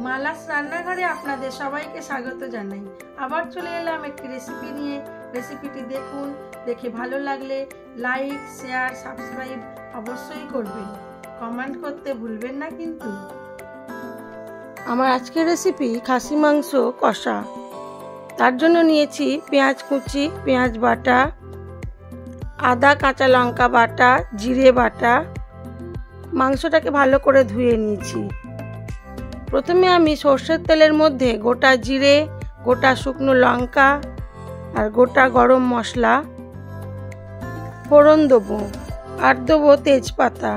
মালাস রান্নাঘরে আপনাদের সবাইকে স্বাগত জানাই। আবার চলে এলাম একটি রেসিপি নিয়ে। রেসিপিটি দেখুন, দেখে ভালো লাগলে লাইক, শেয়ার, সাবস্ক্রাইব অবশ্যই করবেন। কমেন্ট করতে ভুলবেন না কিন্তু। আমার আজকের রেসিপি খাসি মাংস কষা। তার জন্য নিয়েছি পেঁয়াজ কুচি, পেঁয়াজ বাটা, আদা কাঁচা লঙ্কা বাটা, জিরে বাটা। মাংসটাকে ভালো করে ধুয়ে নিয়েছি। প্রথমে আমি সর্ষের তেলের মধ্যে গোটা জিরে, গোটা শুকনো লঙ্কা আর গোটা গরম মশলা ফোড়ন দেবো, আর দেবো তেজপাতা।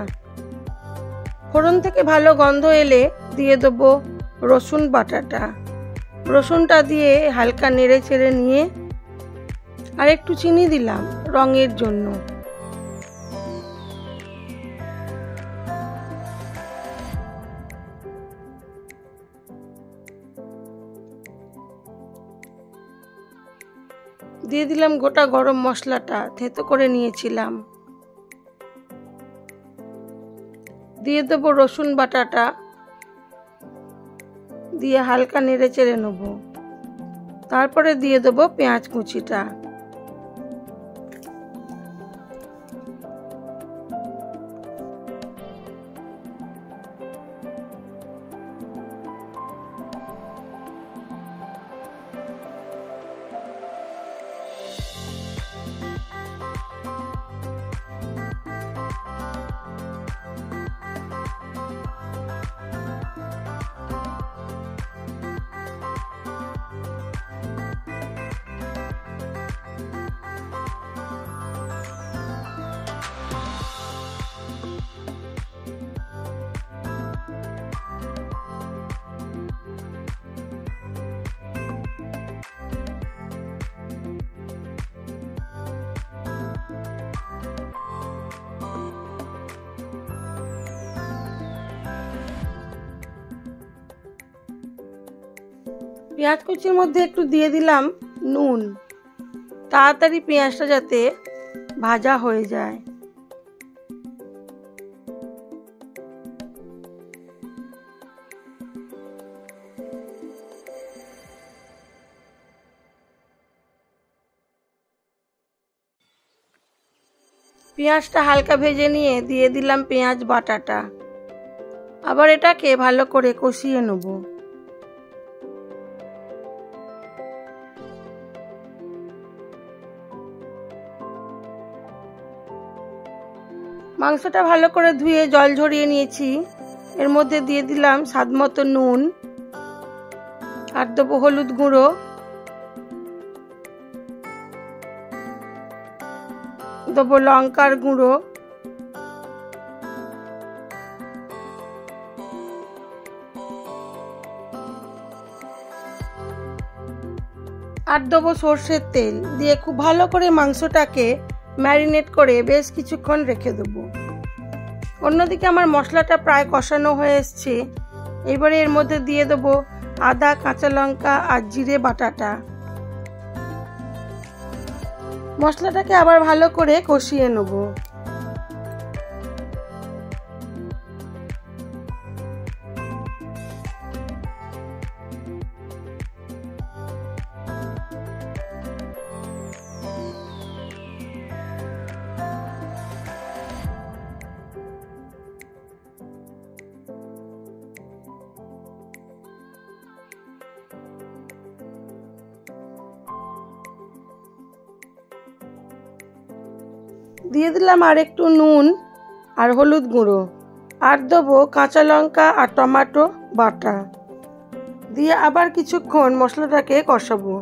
ফোড়ন থেকে ভালো গন্ধ এলে দিয়ে দেবো রসুন বাটাটা। রসুনটা দিয়ে হালকা নেড়ে চেড়ে নিয়ে আর একটু চিনি দিলাম রঙের জন্য। দিয়ে দিলাম গোটা গরম মশলাটা থেতো করে নিয়েছিলাম। দিয়ে দেবো রসুন বাটাটা, দিয়ে হালকা নেড়ে চেড়ে নেব। তারপরে দিয়ে দেবো পেঁয়াজ কুচিটা। পেঁয়াজ কুচির মধ্যে একটু দিয়ে দিলাম নুন, তাড়াতাড়ি পেঁয়াজটা যাতে ভাজা হয়ে যায়। পেঁয়াজটা হালকা ভেজে নিয়ে দিয়ে দিলাম পেঁয়াজ বাটাটা। আবার এটাকে ভালো করে কষিয়ে নেব। মাংসটা ভালো করে ধুয়ে জল ঝরিয়ে নিয়েছি। এর মধ্যে দিয়ে দিলাম স্বাদ মতো নুন, আর দেবো হলুদ গুঁড়ো, দেবো লঙ্কার গুঁড়ো, আর দেবো সর্ষের তেল। দিয়ে খুব ভালো করে মাংসটাকে ম্যারিনেট করে বেশ কিছুক্ষণ রেখে দেবো। অন্যদিকে আমার মশলাটা প্রায় কষানো হয়ে এসছে। এবারে এর মধ্যে দিয়ে দেবো আদা কাঁচা লঙ্কা আর জিরে বাটাটা। মশলাটাকে আবার ভালো করে কষিয়ে নেব। দিয়ে দিলাম আর একটু নুন আর হলুদ গুঁড়ো, আর দেবো কাঁচা লঙ্কা আর টমেটো বাটা। দিয়ে আবার কিছুক্ষণ মশলাটাকে কষাবো।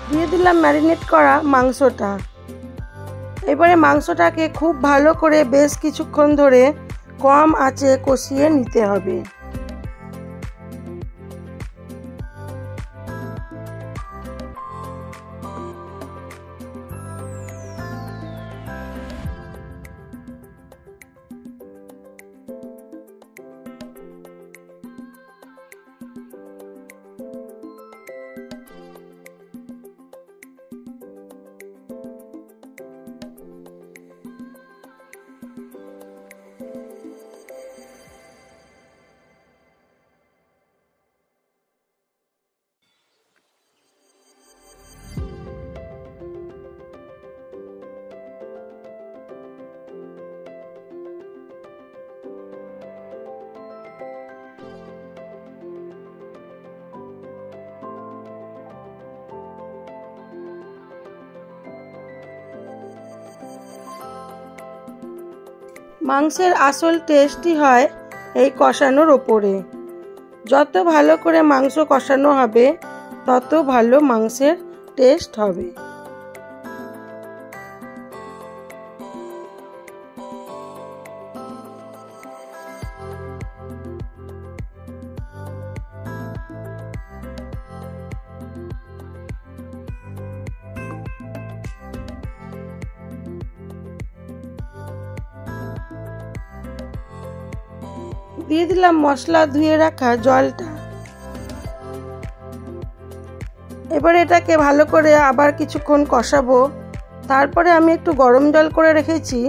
দিয়ে দিলাম ম্যারিনেট করা মাংসটা। এবারে মাংসটাকে খুব ভালো করে বেশ কিছুক্ষণ ধরে কম আঁচে কষিয়ে নিতে হবে। মাংসের আসল টেস্টই হয় এই কষানোর ওপরে। যত ভালো করে মাংস কষানো হবে তত ভালো মাংসের টেস্ট হবে। দিয়ে দিলাম মশলা ধুয়ে রাখা জলটা। এবার এটাকে ভালো করে আবার কিছুক্ষণ কষাবো। তারপরে আমি একটু গরম জল করে রেখেছি,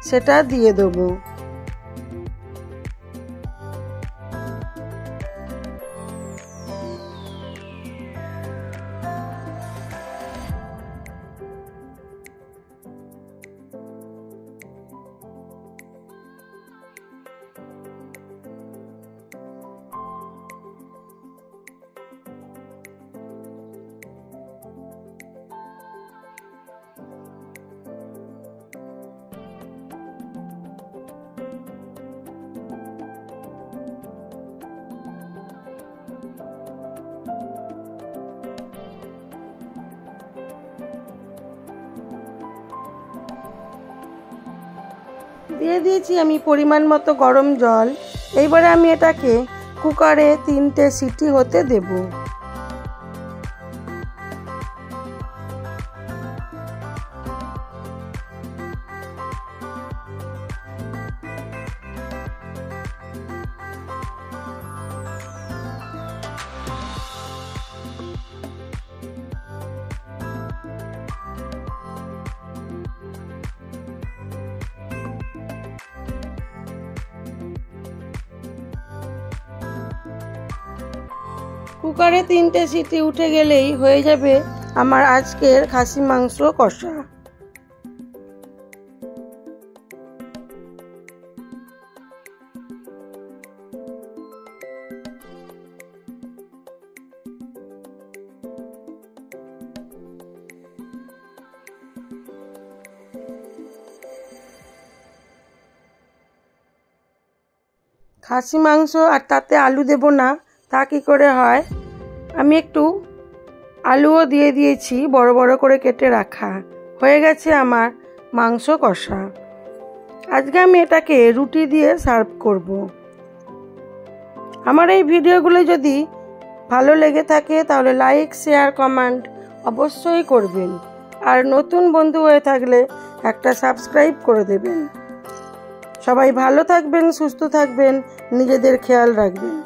সেটা দিয়ে দেবো। দিয়ে দিয়েছি আমি পরিমাণ মতো গরম জল। এইবারে আমি এটাকে কুকারে 3টে সিটি হতে দেব। কুকারে 3টে সিটি উঠে গেলেই হয়ে যাবে আমার আজকের খাসি মাংস কষা। খাসি মাংস আর তাতে আলু দেব না, তা কি করে হয়? আমি একটু আলুও দিয়ে দিয়েছি, বড় বড় করে কেটে রাখা। হয়ে গেছে আমার মাংস কষা। আজকে আমি এটাকে রুটি দিয়ে সার্ভ করব। আমার এই ভিডিওগুলো যদি ভালো লেগে থাকে তাহলে লাইক, শেয়ার, কমেন্ট অবশ্যই করবেন। আর নতুন বন্ধু হয়ে থাকলে একটা সাবস্ক্রাইব করে দেবেন। সবাই ভালো থাকবেন, সুস্থ থাকবেন, নিজেদের খেয়াল রাখবেন।